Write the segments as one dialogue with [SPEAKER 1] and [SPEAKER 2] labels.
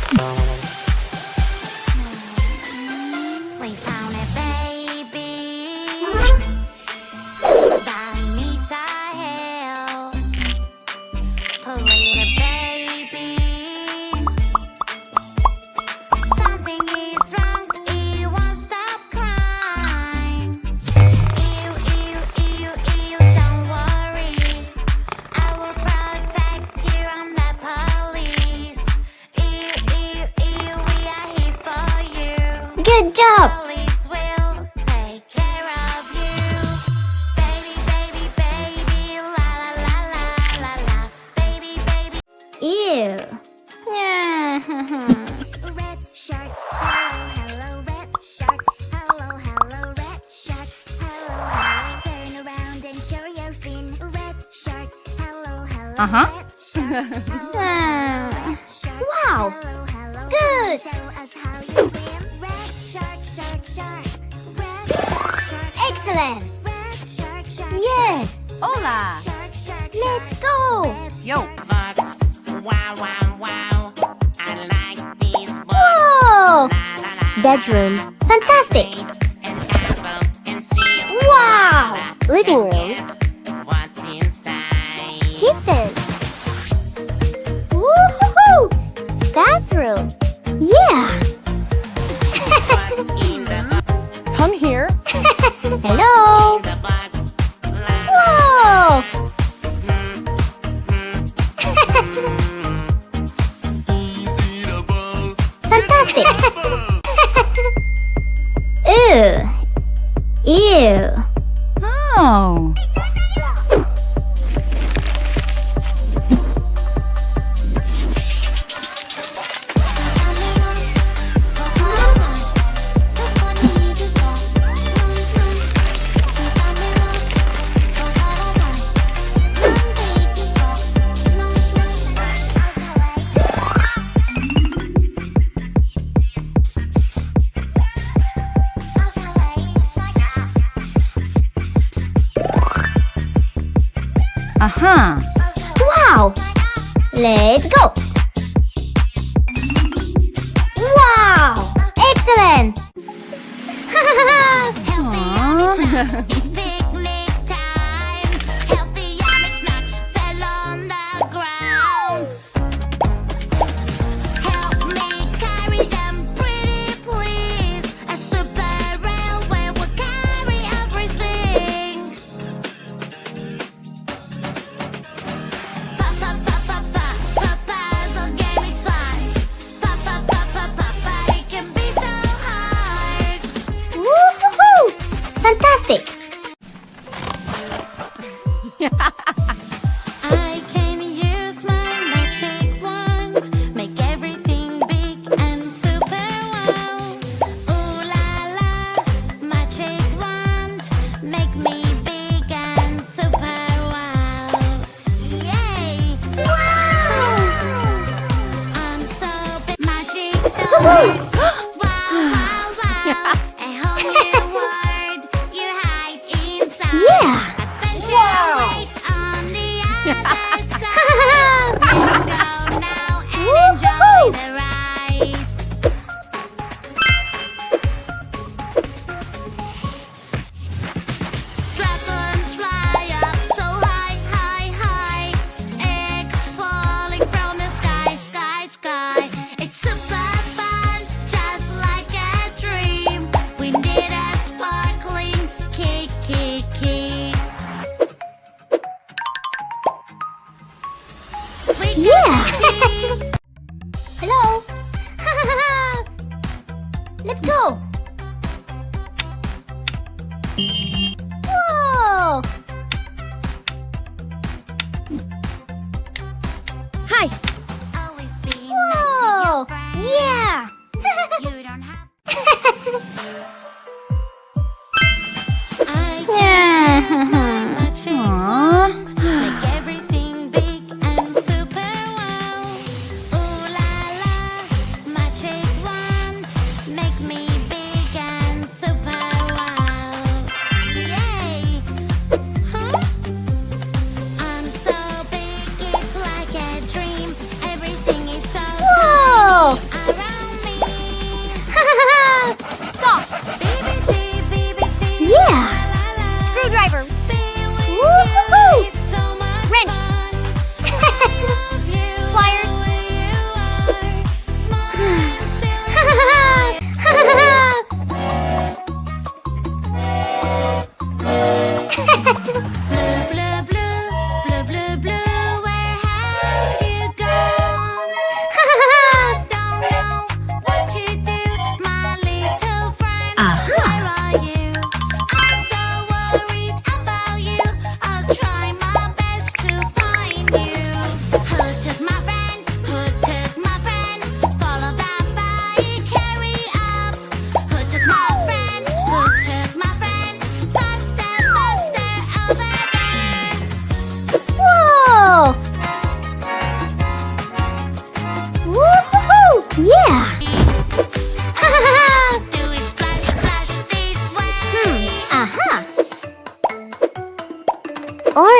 [SPEAKER 1] We found it, baby. That needs our help. Polluted, baby. Something is wrong. It won't stop crying. Ew, ew, ew, ew. Don't worry. I will protect you. I'm the police. Ew, ew, ew. We are here for you.
[SPEAKER 2] Good job!
[SPEAKER 1] Police will take care of you. Baby, baby, baby, la la la la la la. Baby, baby.
[SPEAKER 2] Ew. Yeah.
[SPEAKER 1] Red shark, hello, hello, red shark. Hello, hello, red shark. Hello, hello. Turn around and show your fin. Red shark, hello, hello,
[SPEAKER 3] Uh-huh.
[SPEAKER 1] red shark. Hello, red shark.
[SPEAKER 2] Wow.
[SPEAKER 1] Hello, hello,
[SPEAKER 2] Good.
[SPEAKER 1] Show us how you swim. Red shark, shark, shark. Red shark, shark.
[SPEAKER 2] Excellent!
[SPEAKER 1] Red shark, shark.
[SPEAKER 2] Yes!
[SPEAKER 3] Hola!
[SPEAKER 1] Shark, shark,
[SPEAKER 2] Let's
[SPEAKER 1] shark.
[SPEAKER 2] go!
[SPEAKER 3] Yo!
[SPEAKER 4] Bugs. Wow, wow, wow. I like these bugs.
[SPEAKER 2] Whoa!
[SPEAKER 4] La, la, la,
[SPEAKER 2] Bedroom. Fantastic!
[SPEAKER 4] Taste an apple and see.
[SPEAKER 2] Wow! Living room.
[SPEAKER 4] Guess what's inside?
[SPEAKER 2] Kitchen. Woohoo! Bathroom. Yeah!
[SPEAKER 4] What's in the box?
[SPEAKER 3] Come here.
[SPEAKER 2] Hello!
[SPEAKER 4] The bugs. La,
[SPEAKER 2] Whoa!
[SPEAKER 4] easy to bug.
[SPEAKER 2] Fantastic! Ew! Ew!
[SPEAKER 3] Oh! Uh-huh.
[SPEAKER 2] Wow! Let's go! Wow! Excellent!
[SPEAKER 1] Healthy yummy snacks, it's picnic time. Healthy yummy snacks fell on the ground. Help me carry them, pretty please. A super railway will carry everything. Papa, papa, papa, puzzle game is fun. Papa, papa, papa, it can be so hard.
[SPEAKER 2] Woohoo! Fantastic!
[SPEAKER 1] I can use my magic wand, make everything big and super wow. Ooh la la, magic wand, make me big and super wow. Yay! Wow! I'm so big. Magic doors. Wow, wow, wow. A whole new world you hide inside.
[SPEAKER 2] Yeah!
[SPEAKER 1] Adventure waits on the other side. Let's go now and enjoy the ride. Dragons fly up so high, high, high. Eggs falling from the sky, sky, sky. It's super fun, just like a dream. We need a sparkling kick, kick, kick. We got
[SPEAKER 2] Yeah!
[SPEAKER 1] the key.
[SPEAKER 2] Hello! Let's go! Whoa! Hi!
[SPEAKER 1] Always be nice to
[SPEAKER 2] Whoa!
[SPEAKER 1] your friends.
[SPEAKER 2] Yeah!
[SPEAKER 1] You don't have. I
[SPEAKER 2] Yeah.
[SPEAKER 1] can use my magic
[SPEAKER 3] Aw.
[SPEAKER 1] wand, make everything big and super wow. Ooh la la, magic wand, make me big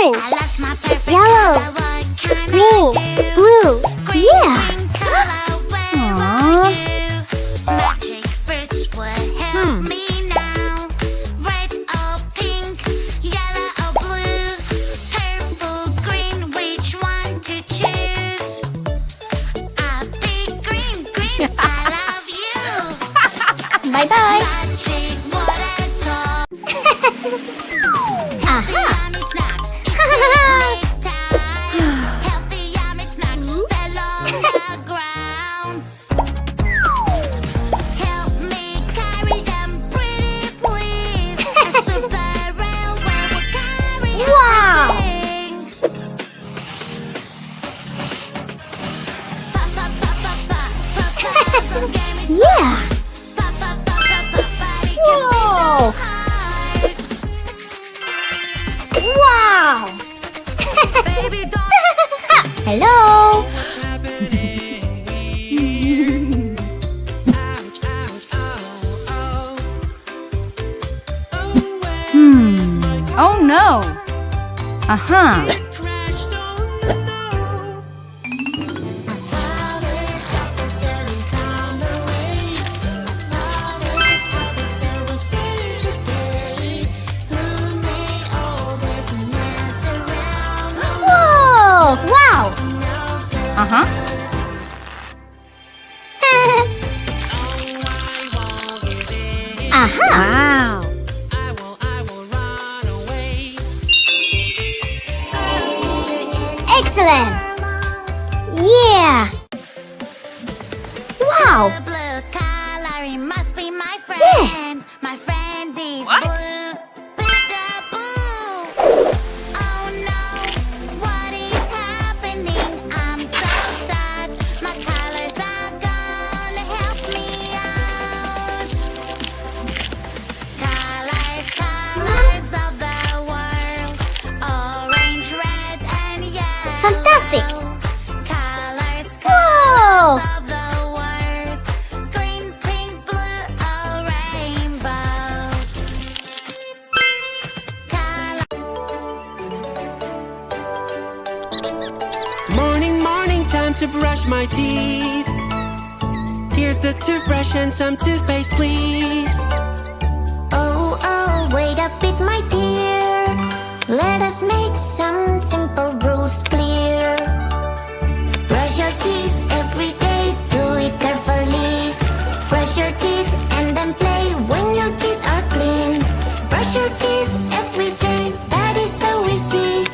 [SPEAKER 2] Oh,
[SPEAKER 1] I lost my perfect
[SPEAKER 2] Yellow.
[SPEAKER 1] color, what can
[SPEAKER 2] green,
[SPEAKER 1] I do?
[SPEAKER 2] blue.
[SPEAKER 1] Green,
[SPEAKER 2] Yeah.
[SPEAKER 1] green color, where
[SPEAKER 3] Aw.
[SPEAKER 1] are you? Magic fruits would help me now. Red or pink, yellow or blue, purple, green, which one to choose? A big green, green, I love you.
[SPEAKER 2] Bye bye.
[SPEAKER 1] Magic water top.
[SPEAKER 2] Aha.
[SPEAKER 1] Yummy snacks, picnic time. Healthy yummy snacks fell on the ground. Help me carry them, pretty please. A super railway will carry
[SPEAKER 2] Wow.
[SPEAKER 1] everything. Pa pa pa pa pa pa puzzle game is
[SPEAKER 2] Yeah.
[SPEAKER 1] pa pa pa pa pa pa. It can be so
[SPEAKER 2] Whoa.
[SPEAKER 1] hard.
[SPEAKER 2] Wow.
[SPEAKER 1] Baby, don't.
[SPEAKER 2] Hello.
[SPEAKER 3] Oh no. Uh-huh.
[SPEAKER 2] Whoa. Wow.
[SPEAKER 3] Uh-huh.
[SPEAKER 2] Aha.
[SPEAKER 3] Wow.
[SPEAKER 2] Excellent. Yeah. Wow.
[SPEAKER 1] The blue color, he must be my friend.
[SPEAKER 2] Yes.
[SPEAKER 1] My friend is
[SPEAKER 3] What?
[SPEAKER 1] blue. Peekaboo. Oh no, what is happening? I'm so sad. My colors are gone. Help me out. Colors, colors of the world. Orange, red, and yellow.
[SPEAKER 2] Fantastic.
[SPEAKER 1] Colors,
[SPEAKER 2] Whoa.
[SPEAKER 1] of the world. Green, pink, blue, or rainbow.
[SPEAKER 5] Morning, morning, time to brush my teeth. Here's the toothbrush and some toothpaste, please.
[SPEAKER 1] Oh, oh, wait a bit, my dear. Let us make some simple rules clear. Brush your teeth every day, do it carefully. Brush your teeth and then play when your teeth are clean. Brush your teeth every day, that is so easy.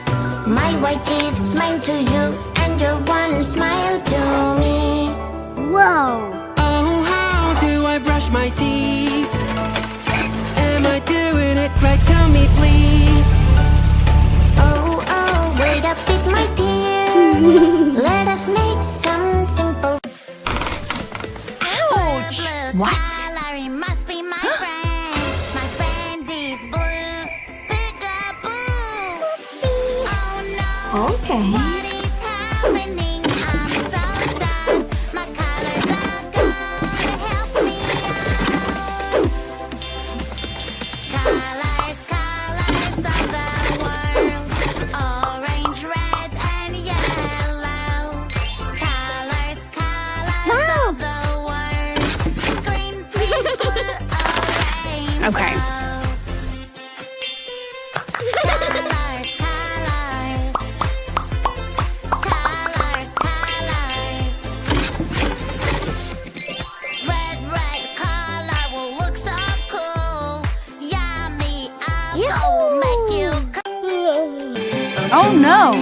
[SPEAKER 1] My white teeth smile to you, and your one smile to me.
[SPEAKER 2] Whoa.
[SPEAKER 5] Oh, how do I brush my teeth? Am I doing it right? Tell me, please.
[SPEAKER 1] Oh, oh, wait a bit, my dear. Let us make some simple.
[SPEAKER 3] Ouch. What?
[SPEAKER 1] Color, he must be my friend. My friend is blue. Peekaboo. Oh no.
[SPEAKER 2] Okay.
[SPEAKER 1] What is happening? I'm so sad. My colors are gone. Help me out. Colors, colors of the world. Orange, red, and yellow. Colors, colors of the world. Green, pink, blue, or rainbow.
[SPEAKER 3] Okay.
[SPEAKER 1] Colors, colors. Colors, colors. Red, red color will look so cool. Yummy apple will make you
[SPEAKER 3] Oh no.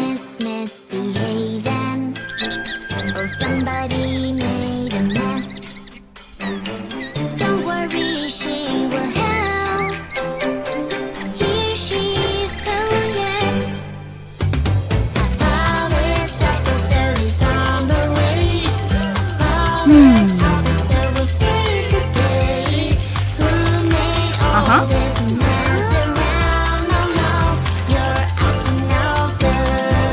[SPEAKER 1] misbehaving. Oh, somebody made a mess. Don't worry, she will help. Here she is, oh yes. A police officer is on the way. Police officer will save the day. Who made all this mess around? Oh no, you're acting no good.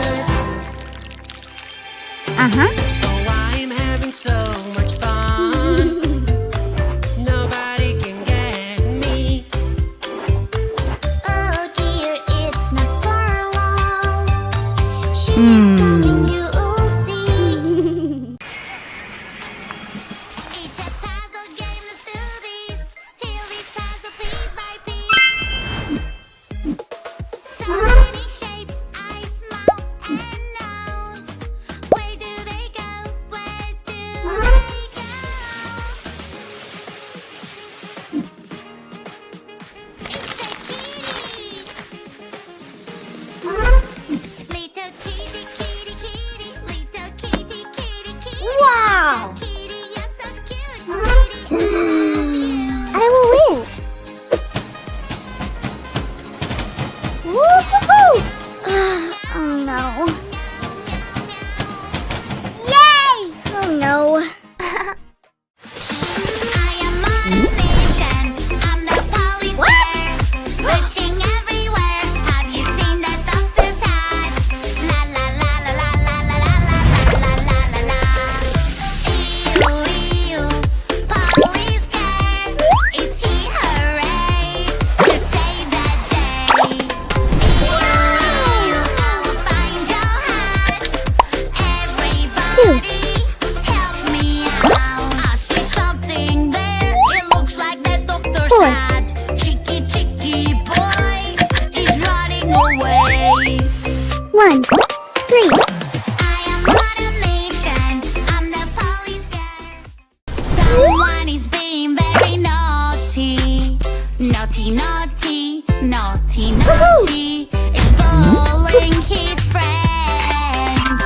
[SPEAKER 1] Naughty, naughty, naughty, naughty. It's bullying his friends.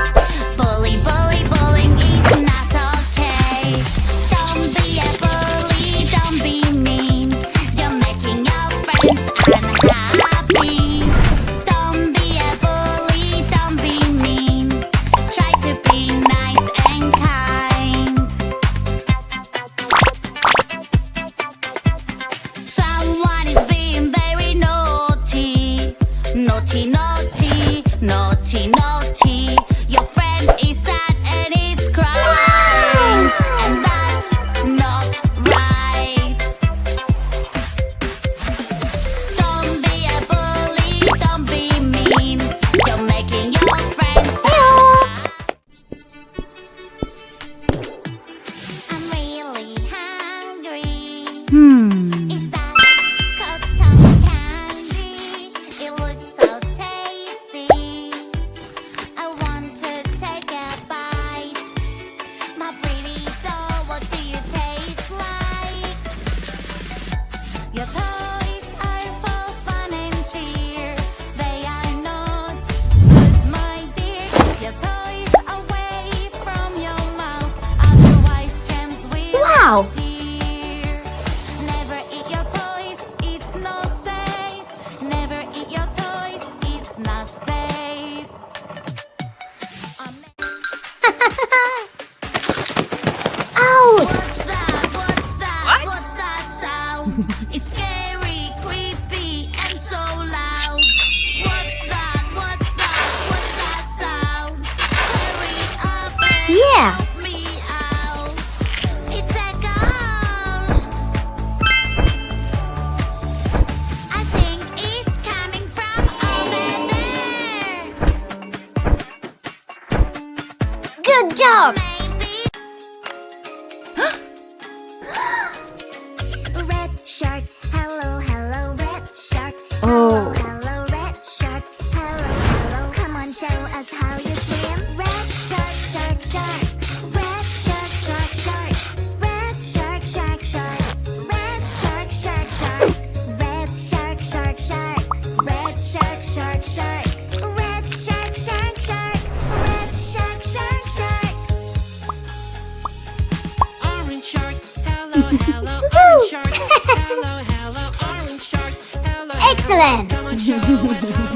[SPEAKER 1] Bully, bully, bullying is not okay. Don't be a bully, don't be mean. You're making your friends unhappy. Don't be a bully, don't be mean. Try to be nice and kind. Someone is being very naughty. Naughty, naughty, naughty, naughty. Your friend is sad and is crying, and that's not right. Don't be a bully, don't be mean. You're making your friends sad. I'm really hungry. Is that cotton candy? It looks so tasty. I want to take a bite. My pretty doll, what do you taste like? Your toys are for fun and cheer. They are not good, my dear. Keep your toys away from your mouth, otherwise germs will
[SPEAKER 2] Wow.
[SPEAKER 1] appear. Never eat your toys, it's not safe. Never eat your toys, it's not safe.
[SPEAKER 2] Ouch!
[SPEAKER 1] What's that? What's that?
[SPEAKER 3] What?
[SPEAKER 1] What's that sound? It's scary, creepy, and so loud. What's that? What's that? What's that sound? Hurry up and
[SPEAKER 2] Yeah.
[SPEAKER 1] help me out. It's a ghost. I think it's coming from over there.
[SPEAKER 2] Good job!
[SPEAKER 1] Maybe. Red shark, hello, hello, red shark.
[SPEAKER 2] Oh.
[SPEAKER 1] Hello, red shark. Hello, hello. Come on, show us how you swim. Red shark, shark, shark. Red shark, shark, shark. Red shark, shark, shark. Red shark, shark, shark. Red shark, shark, shark. Red shark, shark, shark. Red shark, shark, shark. Red shark, shark, shark.
[SPEAKER 5] Orange shark, hello, hello, orange shark, hello, hello, orange shark, hello.
[SPEAKER 2] Excellent!
[SPEAKER 5] Come on, show us how